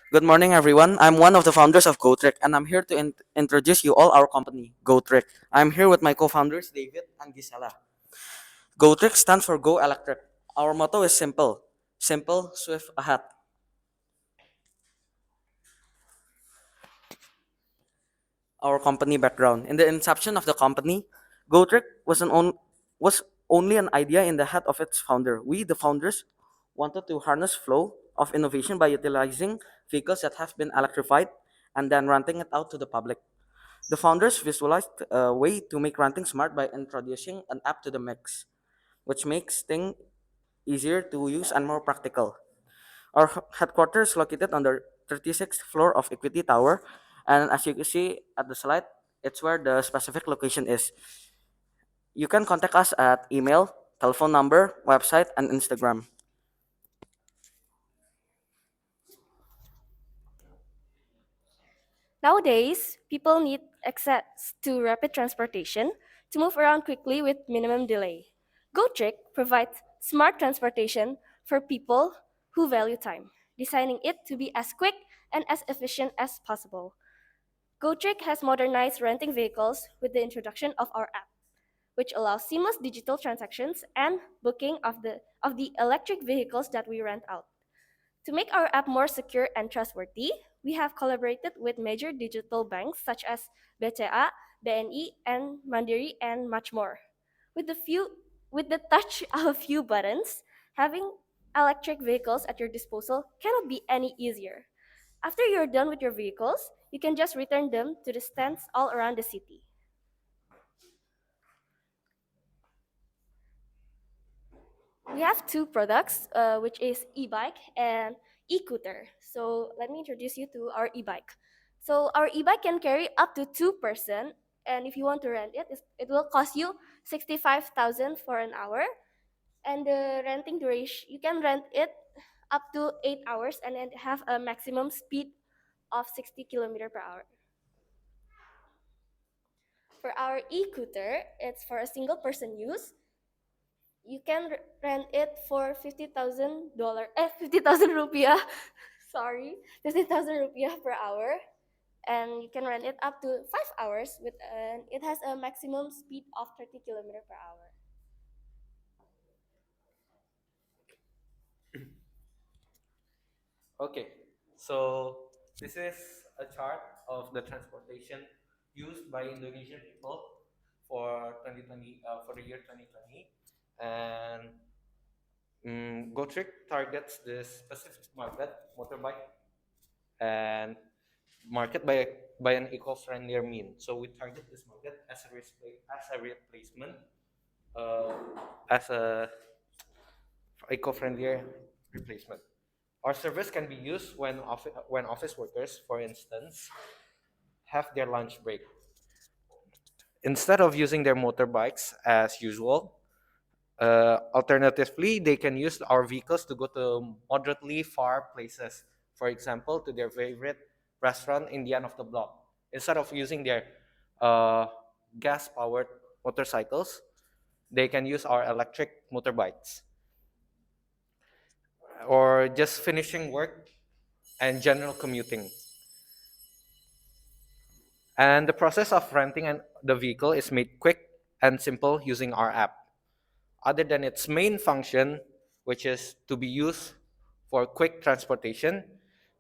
Good morning, everyone. I'm one of the founders of GoTrick, and I'm here to introduce you all our company, GoTrick. I'm here with my co-founders, David and Gisella. GoTrick stands for Go Electric. Our motto is simple: simple, swift, ahead. Our company background: in the inception of the company, GoTrick was only an idea in the head of its founder. We, the founders, wanted to harness flow of innovation by utilizing vehicles that have been electrified and then renting it out to the public. The founders visualized a way to make renting smart by introducing an app to the mix, which makes things easier to use and more practical. Our headquarters is located on the 36th floor of Equity Tower, and as you can see at the slide, it's where the specific location is. You can contact us at email, telephone number, website, and Instagram. Nowadays, people need access to rapid transportation to move around quickly with minimum delay. GoTrick provides smart transportation for people who value time, designing it to be as quick and as efficient as possible. GoTrick has modernized renting vehicles with the introduction of our app, which allows seamless digital transactions and booking of the electric vehicles that we rent out. To make our app more secure and trustworthy, we have collaborated with major digital banks such as BCA, BNI, and Mandiri, and much more. With with the touch of a few buttons, having electric vehicles at your disposal cannot be any easier. After you're done with your vehicles, you can just return them to the stands all around the city. We have two products, which is e-bike and e-scooter. So let me introduce you to our e-bike. So our e-bike can carry up to two-person, and if you want to rent it, it will cost you 65,000 for an hour. And the renting duration, you can rent it up to 8 hours, and then have a maximum speed of 60 km per hour. For our e-scooter, it's for a single person use. You can rent it for $50,000, 50,000 rupiah. Sorry, 50,000 rupiah per hour, and you can rent it up to 5 hours with, and it has a maximum speed of 30 km per hour. Okay, so this is a chart of the transportation used by Indonesian people for 2020 for the year 2020, and GoTrick targets this specific market, motorbike, and market by an eco-friendlier mean. So we target this market as a replacement, uh, as a eco-friendlier replacement. Our service can be used when office workers, for instance, have their lunch break. Instead of using their motorbikes as usual, alternatively, they can use our vehicles to go to moderately far places. For example, to their favorite restaurant in the end of the block. Instead of using their uh, gas-powered motorcycles, they can use our electric motorbikes. Or just finishing work and general commuting. And the process of renting the vehicle is made quick and simple using our app. Other than its main function, which is to be used for quick transportation,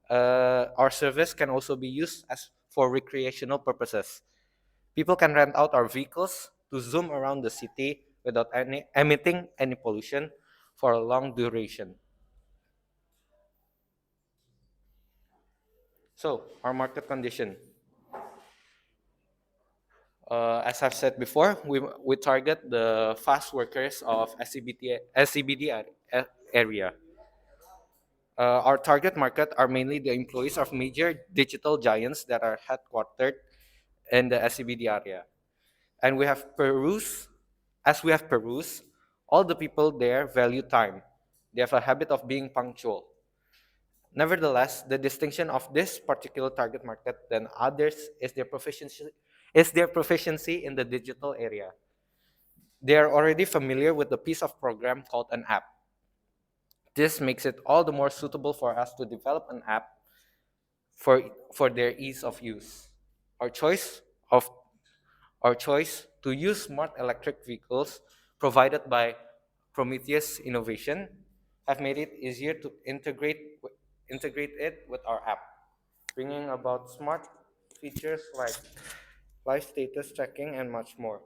our service can also be used as for recreational purposes. People can rent out our vehicles to zoom around the city without emitting any pollution for a long duration. So, our market condition. As I've said before, we target the fast workers of SCBD area. Our target market are mainly the employees of major digital giants that are headquartered in the SCBD area. And as we have perused, all the people there value time. They have a habit of being punctual. Nevertheless, the distinction of this particular target market than others is their proficiency in the digital area. They are already familiar with the piece of program called an app. This makes it all the more suitable for us to develop an app for for their ease of use. Our choice of our choice to use smart electric vehicles provided by Prometheus Innovation have made it easier to integrate it with our app, bringing about smart features like live status tracking and much more.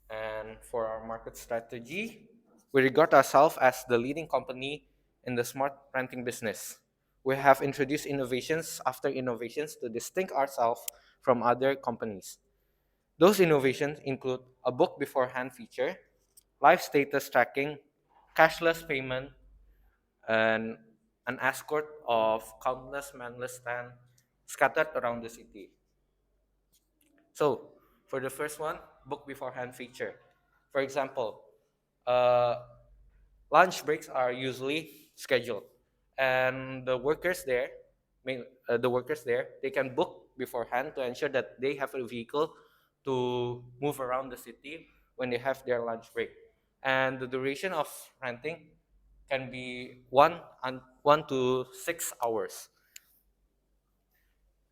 And for our market strategy, we regard ourselves as the leading company in the smart renting business. We have introduced innovations after innovations to distinct ourselves from other companies. Those innovations include a book beforehand feature, live status tracking, cashless payment, and an escort of countless manless stands scattered around the city. So, for the first one, book beforehand feature. For example, uh, lunch breaks are usually scheduled, and the workers there, they can book beforehand to ensure that they have a vehicle to move around the city when they have their lunch break. And the duration of renting can be 1 to 6 hours.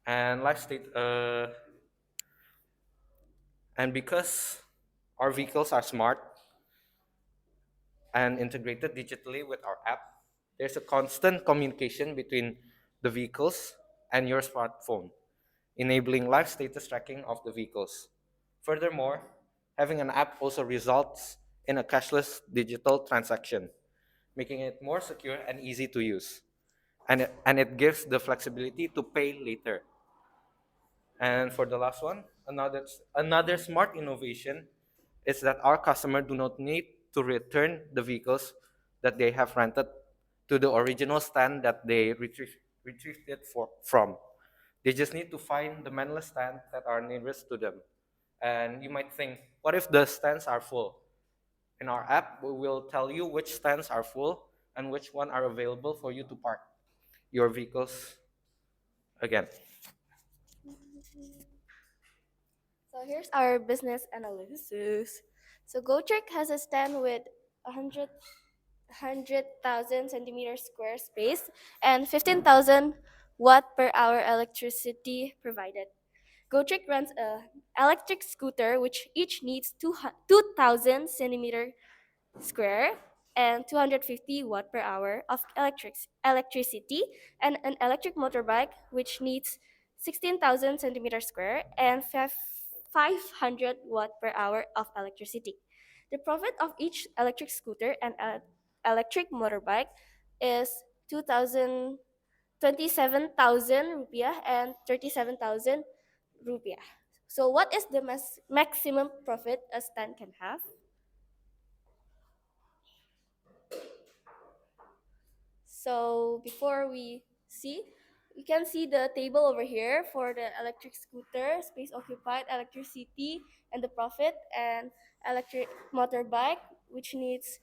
And life state and because our vehicles are smart and integrated digitally with our app, there's a constant communication between the vehicles and your smartphone, enabling live status tracking of the vehicles. Furthermore, having an app also results in a cashless digital transaction, making it more secure and easy to use. And it gives the flexibility to pay later. And for the last one, another smart innovation is that our customer do not need to return the vehicles that they have rented to the original stand that they retrieved it from. They just need to find the manless stand that are nearest to them. And you might think, what if the stands are full? In our app, we will tell you which stands are full and which one are available for you to park your vehicles again. So here's our business analysis. So GoTrick has a stand with 100,000 centimeter square space and 15,000 watt per hour electricity provided. GoTrick runs a electric scooter which each needs 2,000 centimeter square and 250 watt per hour of electricity, and an electric motorbike which needs 16,000 centimeter square and 500 watt per hour of electricity. The profit of each electric scooter and electric motorbike is 2,000 27,000 rupiah and 37,000 rupiah. So what is the maximum profit a stand can have? So before we can see the table over here for the electric scooter, space occupied, electricity, and the profit, and electric motorbike, which needs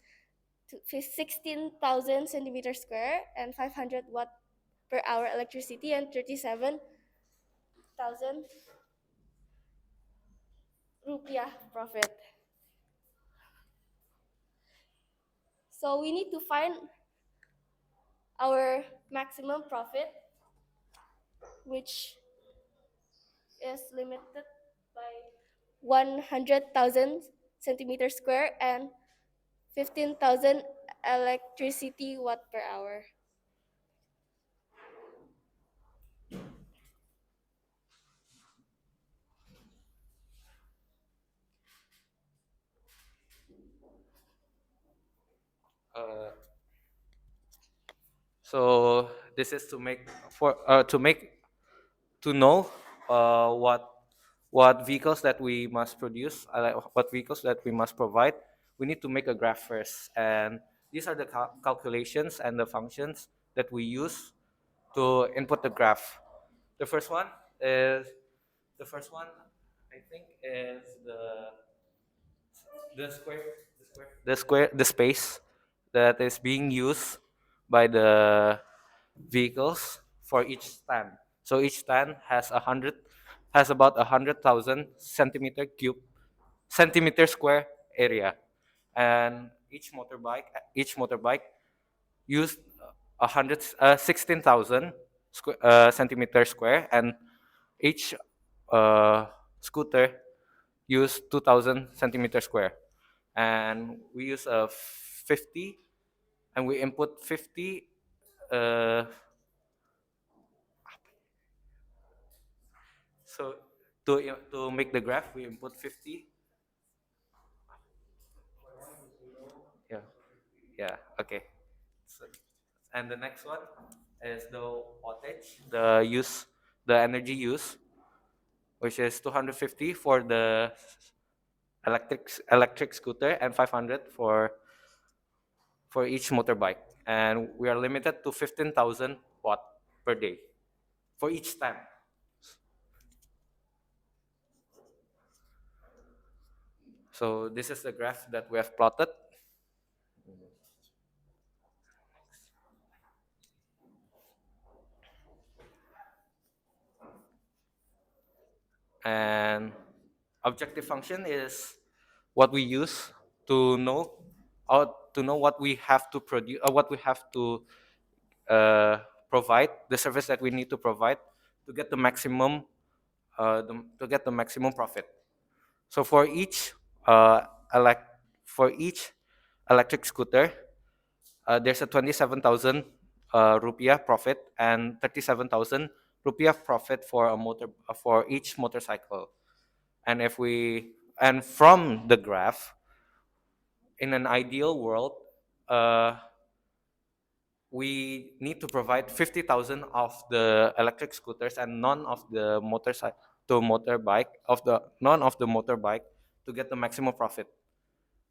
16,000 centimeter square and 500 watt per hour electricity and 37,000 rupiah profit. So we need to find our maximum profit, which is limited by 100,000 centimeter square and 15,000 electricity watt per hour. Uh, so this is to know what vehicles that we must produce, like what vehicles that we must provide. We need to make a graph first, and these are the calculations and the functions that we use to input the graph. The first one is the first one I think is the space that is being used by the vehicles for each stand. So each stand has about 100,000 centimeter square area, and each motorbike used 16,000 centimeter square, and each scooter use 2,000 centimeter square. And we use a 50, and we input 50. Uh, so to make the graph, we input 50. Yeah, yeah, okay. So, and the next one is the wattage, the energy use, which is 250 for the electric scooter and 500 for each motorbike. And we are limited to 15,000 watt per day for each stand. So this is the graph that we have plotted. And objective function is what we use to know what we have to produce, what we have to provide, the service that we need to provide to get the maximum to get the maximum profit. So uh, elect for each electric scooter, there's a 27,000 rupiah profit and 37,000 rupiah profit for a for each motorcycle. And if we and from the graph, in an ideal world, uh, we need to provide 50,000 of the electric scooters and none of the motorbike to get the maximum profit.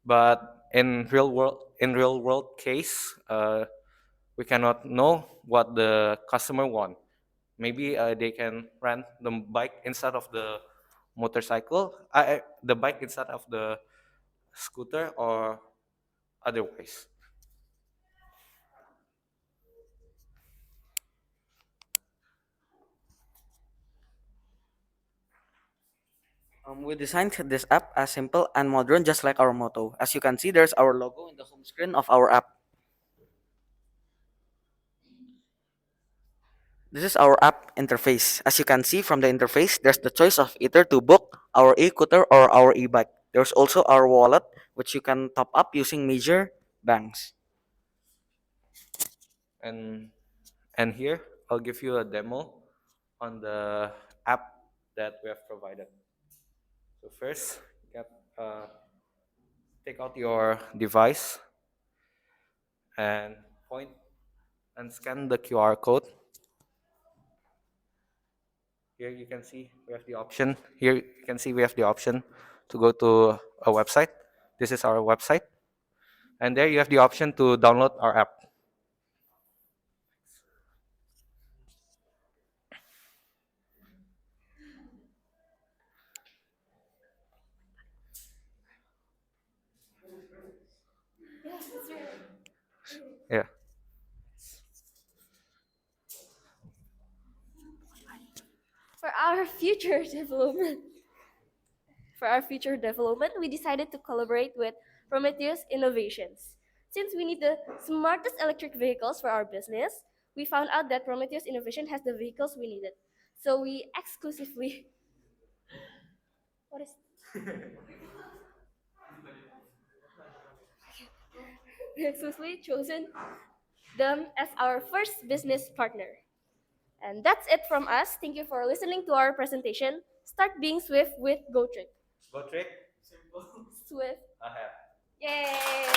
But in real world case, we cannot know what the customer want. Maybe they can rent the bike instead of the the bike instead of the scooter, or otherwise. We designed this app as simple and modern, just like our motto. As you can see, there's our logo in the home screen of our app. This is our app interface. As you can see from the interface, there's the choice of either to book our e-scooter or our e-bike. There's also our wallet, which you can top up using major banks. And here I'll give you a demo on the app that we have provided. So first, uh, take out your device and point and scan the QR code. Here you can see we have the option. Here you can see we have the option to go to a website. This is our website. And there you have the option to download our app. Yeah. For our future development, we decided to collaborate with Prometheus Innovations. Since we need the smartest electric vehicles for our business, we found out that Prometheus Innovation has the vehicles we needed. So we exclusively what is we exclusively chosen them as our first business partner. And that's it from us. Thank you for listening to our presentation. Start being swift with GoTrick. Go trick. Swift. Ahead. Yay!